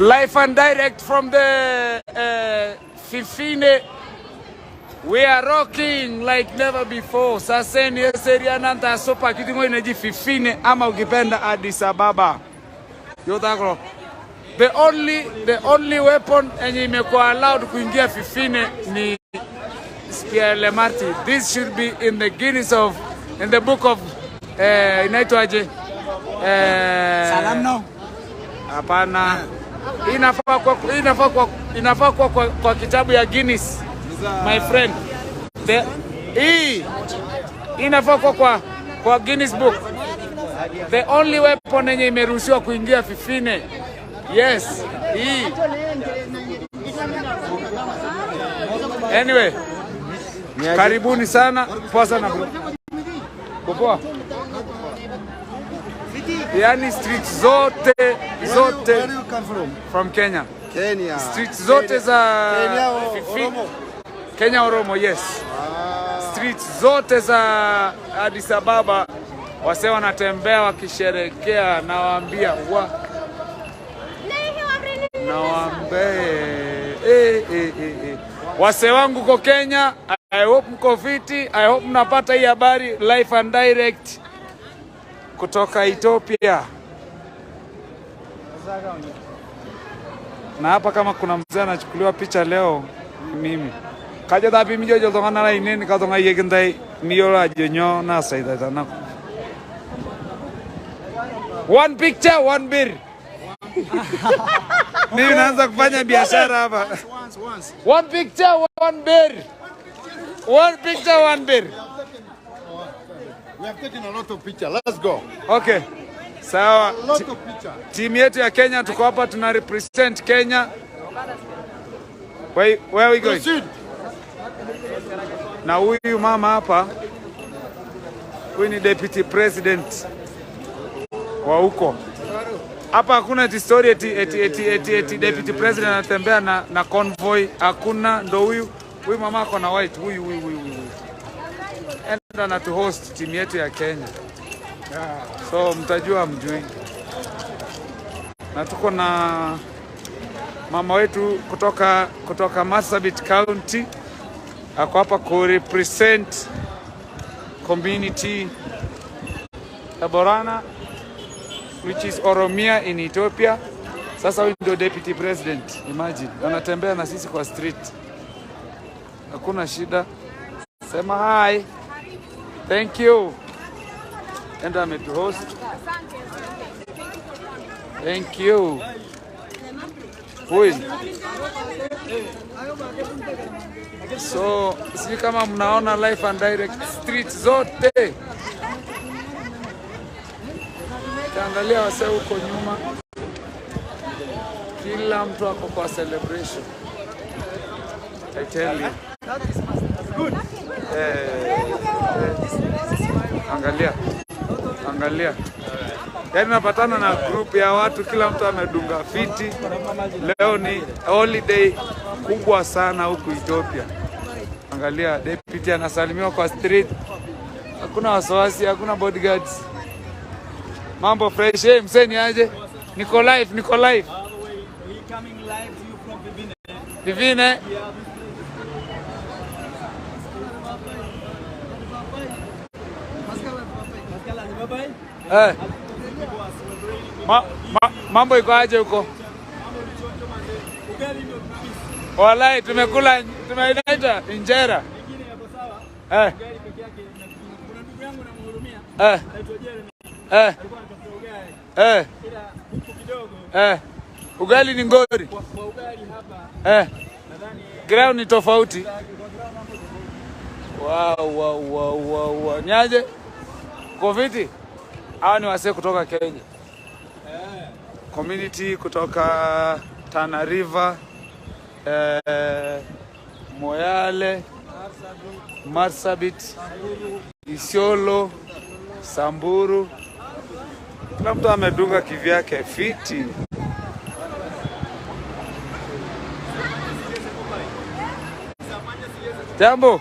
Live and direct from the Fifine. We are rocking like never before. Sasa ni seria nanta sopa kitu ngo inaji Fifine ama ukipenda Addis Ababa. Yotakro. The only weapon enye imekuwa allowed kuingia Fifine ni Spear Lemarti. This should be in the in the book of inaitwaje? Salam no. Hapana. Inafaa kwa kitabu ya Guinness. My friend. Inafaa kwa Guinness book. The only weapon yenye imeruhusiwa kuingia Fifine. Yes. Anyway. Karibuni sana. Poa sana bro. Poa. Yani streets zote from Kenya. Streets zote za Kenya Oromo, yes. Streets zote za Addis Ababa wase wanatembea wakisherekea, nawaambia wase wangu kwa Kenya. I hope mko fiti. I hope mnapata hii habari live and direct kutoka Ethiopia. Na hapa kama kuna mzee anachukuliwa picha leo mimi. Kaja dapi mijojo tongana na ineni katonga yekendai miyola jonyo na saida tana. One picture, one beer. Mimi naanza kufanya biashara hapa. One picture, one beer. One picture, one beer. We have taken a lot of pictures. Let's go. Okay. Sawa. Team yetu ya Kenya tuko hapa tuna represent Kenya. Where are we going? Proceed. Na huyu mama hapa, huyu ni deputy president wa huko. Hapa hakuna story eti deputy president anatembea na convoy, hakuna. Ndo huyu mama ako na white, huyu. Enda na to host team yetu ya Kenya. So mtajua mjui. Na tuko na mama wetu kutoka Marsabit County. Ako hapa ku represent community ya Baranaa, which is Oromia in Ethiopia. Sasa huyu ndio deputy president. Imagine, anatembea na sisi kwa street. Hakuna shida. Sema hi. Thank you. And I'm at host. Thank you. Wait. So, si kama mnaona live and direct streets zote. Kaangalia wase huko nyuma. Kila mtu ako kwa celebration. I tell you. Good. Angalia. Yaani napatana na group ya watu, kila mtu amedunga fiti. Leo ni holiday kubwa sana huku Ethiopia. Angalia, deputy anasalimiwa kwa street. Hakuna wasiwasi, hakuna bodyguards. Mambo fresh. Mseni aje? Niko live. We coming live to you from Fifine. Mambo iko aje huko? Walai tumekula, tumeinaita injera. Kuna ndugu yangu namhurumia. Ugali ni ngori. Kwa ugali hapa. Nadhani ground ni tofauti. Wow. Nyaje? Covid. Hawa ni wase kutoka Kenya. Community kutoka Tana River, Moyale, Marsabit, Isiolo, Samburu. Kila mtu amedunga kivyake fiti. Jambo.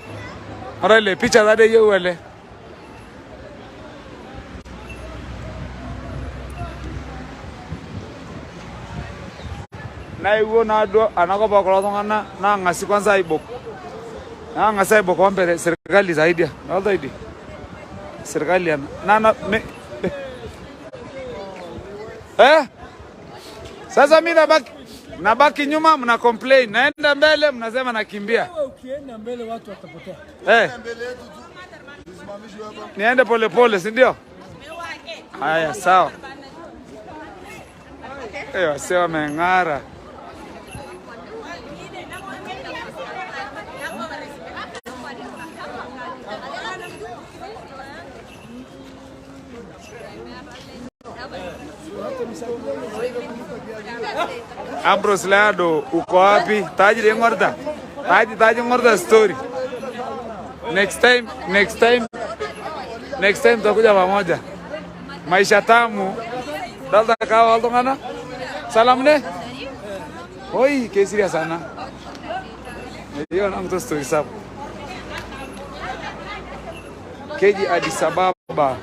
Arale picha zade yewele. na iwo na do anako ba ko tongana na ngasi kwanza ibok. Na ngasi ibok kombe serikali zaidi. Ndio idi. Serikali na sasa mimi nabaki nyuma mna complain. Naenda mbele mnasema nakimbia. Wewe ukienda mbele watu watapotea. Mbele yetu tu. Tusimamishwe hapa. Niende pole pole, si ndio? Haya, sawa. Wase wameng'ara. Ambrose Lado, uko wapi? Taji ngorda. Taji ngorda story. Next time tutakuja pamoja. Maisha tamu. Dalda kawa altongana. Salam ne? Oi, ke serius sana. Hiyo na mtu story sababu. Keji Addis Ababa.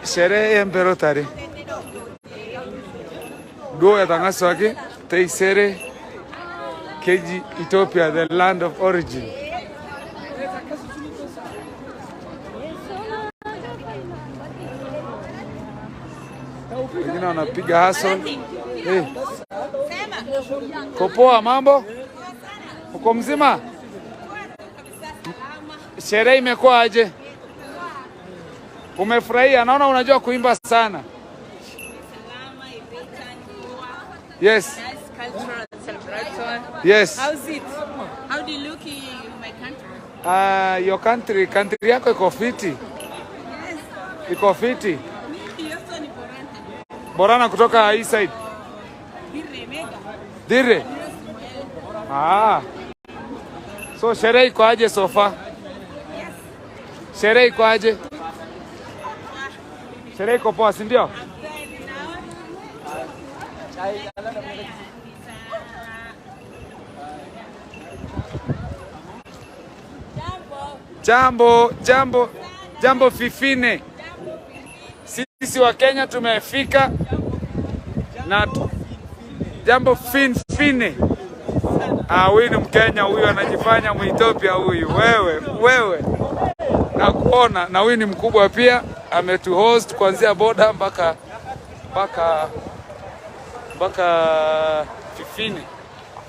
Shere empero tare. Duo ya tangazo yake Teisere Keji Ethiopia, the land of origin. Wengine wanapiga hustle. Kopoa mambo? Uko mzima? Sherehe imekuwa aje? Umefurahia? Naona unajua kuimba sana. Yes. Nice cultural celebration. Yes. How's it? How do you look in my country? Your country yako iko fiti. Yes. Iko fiti. Mimi yote ni Borana kutoka east side. Dire. So sherehe iko aje so far? Yes. Sherehe iko aje? Sherehe iko poa, si ndio? Jambo fifine. Sisi wa Kenya tumefika na jambo fine. Huyu ni Mkenya, huyu anajifanya Muethiopia huyu. Wewe. Nakuona, na huyu ni mkubwa pia, ametu host kuanzia boda mpaka fifine.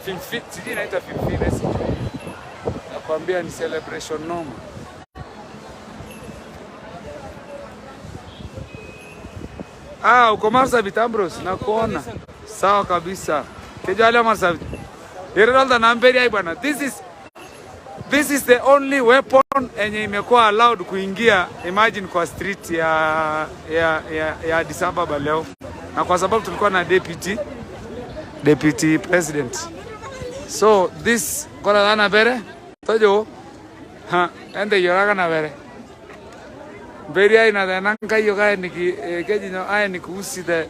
Sijui inaitwa fifine. Nakwambia ni celebration noma. Uko Marsabit Ambrose, nakuona. Sawa kabisa. Kejale Marsabit. Iralda namberi bwana. This is the only weapon enye imekuwa allowed kuingia, imagine, kwa street ya Addis Ababa leo. Na kwa sababu tulikuwa na deputy president. So this kola dana bere tojo ende yoraga na bere. Beri ai na dana nkai yoga niki keji no ai nikusi the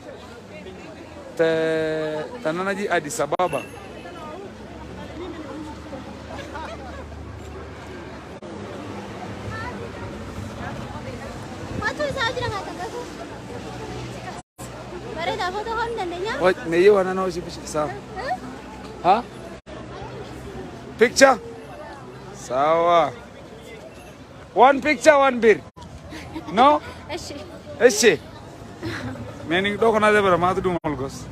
tananaji Addis Ababa. What you wanna know? Huh? Picture? Sawa. One picture, one beer. No? Eshi. Meaning, don't know the Ramadu Malgos.